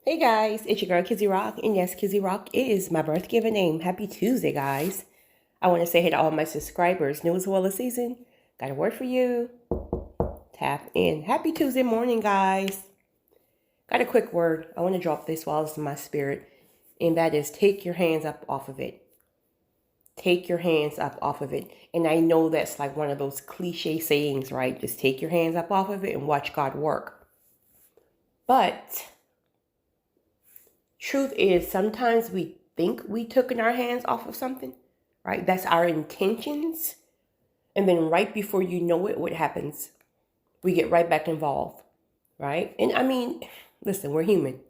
Hey guys, it's your girl Kizzy Rock, and yes, Kizzy Rock is my birth given name. Happy Tuesday, guys. I want to say hey to all my subscribers, new as well as season. Got a word for you. Tap in. Happy Tuesday morning, guys. Got a quick word. I want to drop this while it's in my spirit, and that is take your hands up off of it. Take your hands up off of it. And I know that's like one of those cliche sayings, right? Just take your hands up off of it and watch God work. But truth is, sometimes we think we took our hands off of something, right? That's our intentions. And then right before you know it, what happens? We get right back involved, right? And I mean, listen, we're human.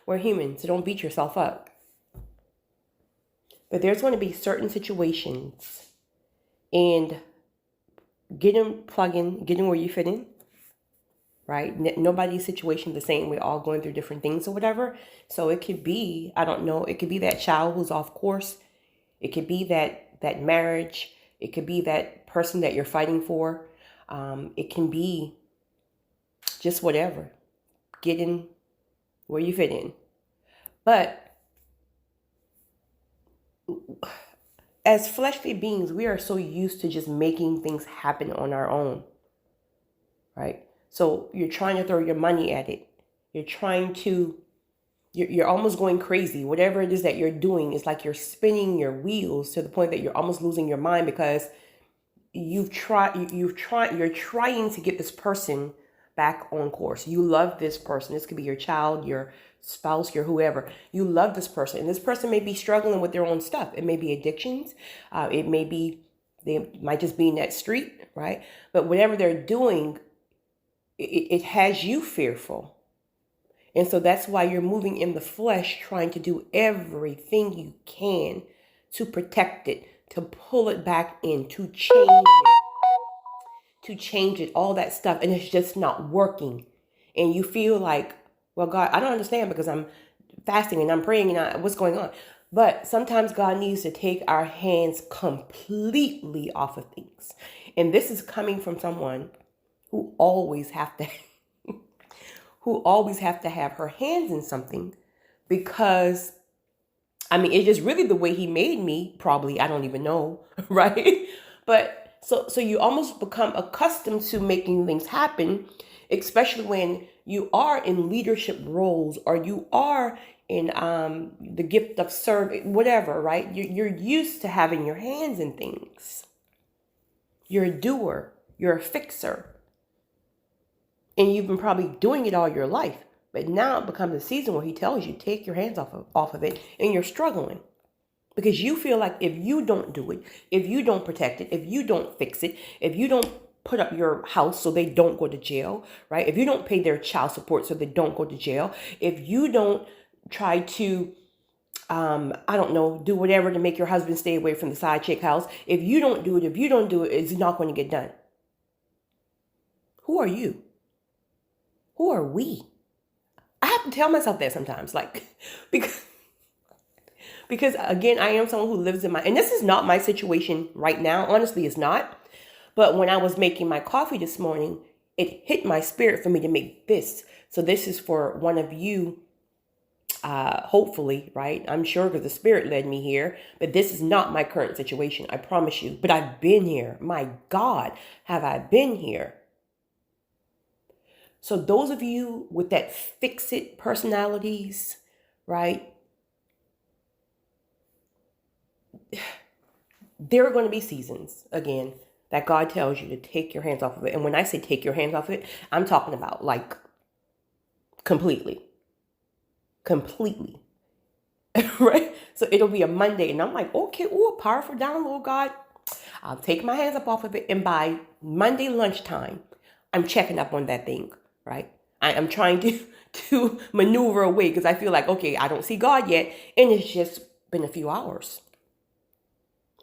We're human, so don't beat yourself up. But there's going to be certain situations, and plug in, get in where you fit in, right? Nobody's situation the same. We're all going through different things or whatever. So it could be, I don't know, it could be that child who's off course. It could be that marriage. It could be that person that you're fighting for. It can be just whatever. Get in where you fit in. But as fleshly beings, we are so used to just making things happen on our own, right? So you're trying to throw your money at it. You're almost going crazy. Whatever it is that you're doing, it's like you're spinning your wheels to the point that you're almost losing your mind because you're trying to get this person back on course. You love this person. This could be your child, your spouse, your whoever. You love this person, and this person may be struggling with their own stuff. It may be addictions. It may be, they might just be in that street, right? But whatever they're doing, it has you fearful. And so that's why you're moving in the flesh, trying to do everything you can to protect it, to pull it back in, to change it, all that stuff. And it's just not working. And you feel like, well, God, I don't understand because I'm fasting and I'm praying and what's going on. But sometimes God needs to take our hands completely off of things. And this is coming from someone who always have to have her hands in something, because I mean, it's just really the way he made me, probably, I don't even know, right? But so you almost become accustomed to making things happen, especially when you are in leadership roles or you are in the gift of serving, whatever, right? You're used to having your hands in things. You're a doer. You're a fixer. And you've been probably doing it all your life. But now it becomes a season where he tells you, take your hands off of it, and you're struggling. Because you feel like if you don't do it, if you don't protect it, if you don't fix it, if you don't put up your house so they don't go to jail, right? If you don't pay their child support so they don't go to jail, if you don't try to, I don't know, do whatever to make your husband stay away from the side chick house, if you don't do it, it's not going to get done. Who are you? Who are we? I have to tell myself that sometimes, like, because again, I am someone who lives in and this is not my situation right now. Honestly, it's not. But when I was making my coffee this morning, it hit my spirit for me to make this. So this is for one of you, hopefully, right? I'm sure because the spirit led me here, but this is not my current situation. I promise you, but I've been here. My God, have I been here? So those of you with that fix-it personalities, right? There are going to be seasons, again, that God tells you to take your hands off of it. And when I say take your hands off of it, I'm talking about like completely, right? So it'll be a Monday and I'm like, okay, ooh, powerful download, God. I'll take my hands up off of it. And by Monday lunchtime, I'm checking up on that thing, right? I'm trying to maneuver away because I feel like, okay, I don't see God yet. And it's just been a few hours.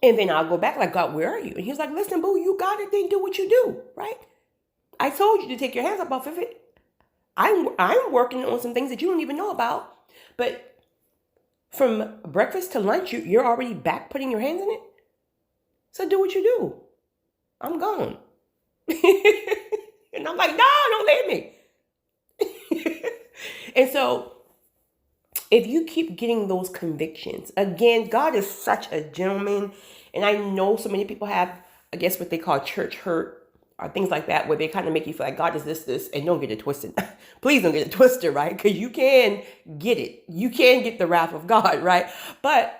And then I'll go back like, God, where are you? And he's like, listen, boo, you got it. Then do what you do, right? I told you to take your hands up off of it. I'm working on some things that you don't even know about. But from breakfast to lunch, you're already back putting your hands in it. So do what you do. I'm gone. And I'm like, no, don't leave me. And so if you keep getting those convictions, again, God is such a gentleman. And I know so many people have, I guess, what they call church hurt or things like that, where they kind of make you feel like God is this, and don't get it twisted. Please don't get it twisted, right? Because you can get it. You can get the wrath of God, right? But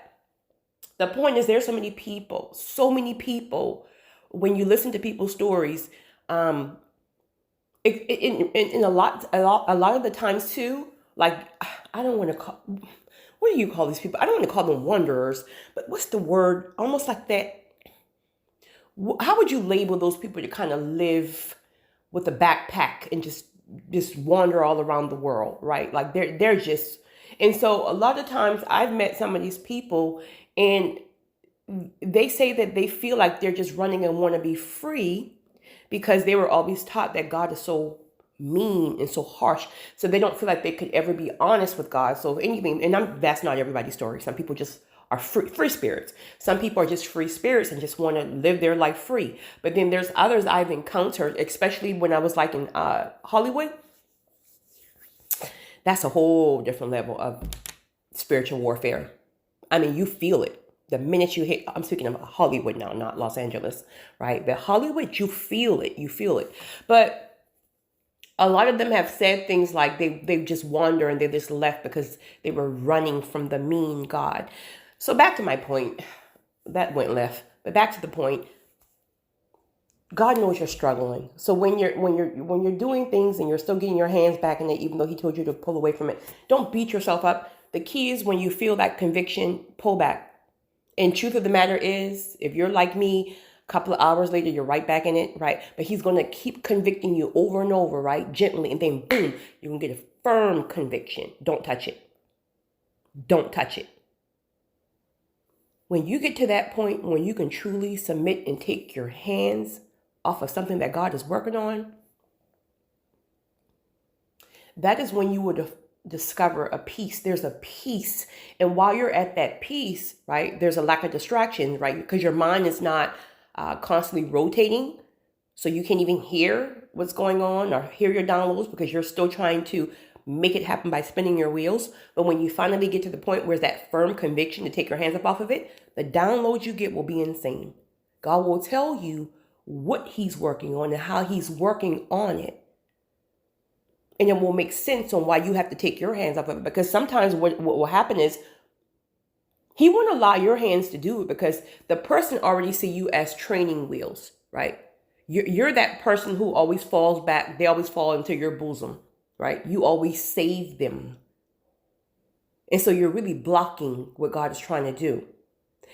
the point is, there's so many people, when you listen to people's stories, in a lot of the times too, like, I don't want to call, what do you call these people? I don't want to call them wanderers, but what's the word? Almost like that. How would you label those people that kind of live with a backpack and just wander all around the world, right? Like they're just, and so a lot of times I've met some of these people, and they say that they feel like they're just running and want to be free because they were always taught that God is so mean and so harsh. So they don't feel like they could ever be honest with God. So if anything, and that's not everybody's story. Some people just are free spirits. Some people are just free spirits and just want to live their life free. But then there's others I've encountered, especially when I was like in Hollywood. That's a whole different level of spiritual warfare. I mean, you feel it. The minute you hit, I'm speaking about Hollywood now, not Los Angeles, right? But Hollywood, you feel it. But a lot of them have said things like they just wander and they just left because they were running from the mean God. So back to my point, that went left, but back to the point. God knows you're struggling. So when you're doing things and you're still getting your hands back in it, even though he told you to pull away from it, don't beat yourself up. The key is when you feel that conviction, pull back. And truth of the matter is, if you're like me, a couple of hours later, you're right back in it, right? But he's going to keep convicting you over and over, right? Gently. And then boom, you're going to get a firm conviction. Don't touch it. Don't touch it. When you get to that point when you can truly submit and take your hands off of something that God is working on, that is when you would discover a peace. There's a peace. And while you're at that peace, right, there's a lack of distraction, right? Because your mind is not constantly rotating. So you can't even hear what's going on or hear your downloads because you're still trying to make it happen by spinning your wheels. But when you finally get to the point where there's that firm conviction to take your hands up off of it, the downloads you get will be insane. God will tell you what he's working on and how he's working on it. And it will make sense on why you have to take your hands off of it. Because sometimes what will happen is he won't allow your hands to do it because the person already see you as training wheels, right? You're that person who always falls back. They always fall into your bosom, right? You always save them. And so you're really blocking what God is trying to do.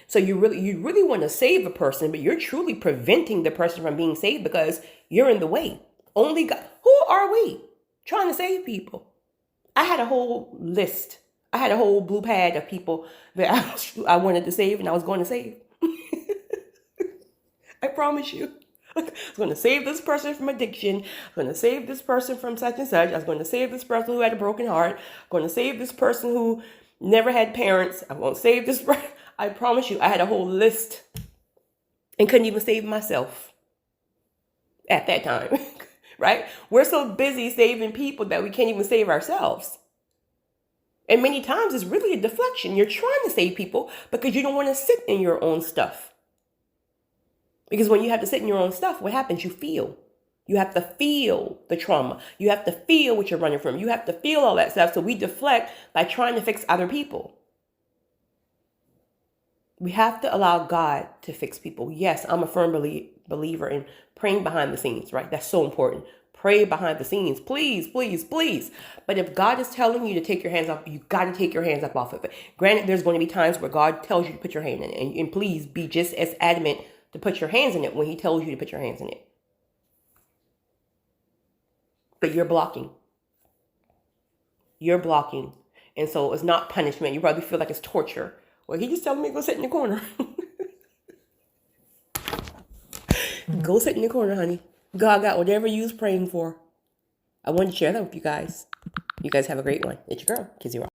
So you really want to save a person, but you're truly preventing the person from being saved because you're in the way. Only God. Who are we? Trying to save people. I had a whole list. I had a whole blue pad of people that I wanted to save and I was going to save. I promise you. I was going to save this person from addiction. I was going to save this person from such and such. I was going to save this person who had a broken heart. I'm going to save this person who never had parents. I'm going to save this person. I promise you, I had a whole list and couldn't even save myself at that time. Right? We're so busy saving people that we can't even save ourselves. And many times it's really a deflection. You're trying to save people because you don't want to sit in your own stuff. Because when you have to sit in your own stuff, what happens? You feel. You have to feel the trauma. You have to feel what you're running from. You have to feel all that stuff. So we deflect by trying to fix other people. We have to allow God to fix people. Yes, I'm a firm believer in praying behind the scenes, right? That's so important. Pray behind the scenes. Please, please, please. But if God is telling you to take your hands off, you got to take your hands up off of it. Granted, there's going to be times where God tells you to put your hand in it. And please be just as adamant to put your hands in it when he tells you to put your hands in it. But you're blocking. You're blocking. And so it's not punishment. You probably feel like it's torture. Well, he just telling me to go sit in the corner. Go sit in the corner, honey. God got whatever you was praying for. I wanted to share that with you guys. You guys have a great one. It's your girl, Kizzy Rock.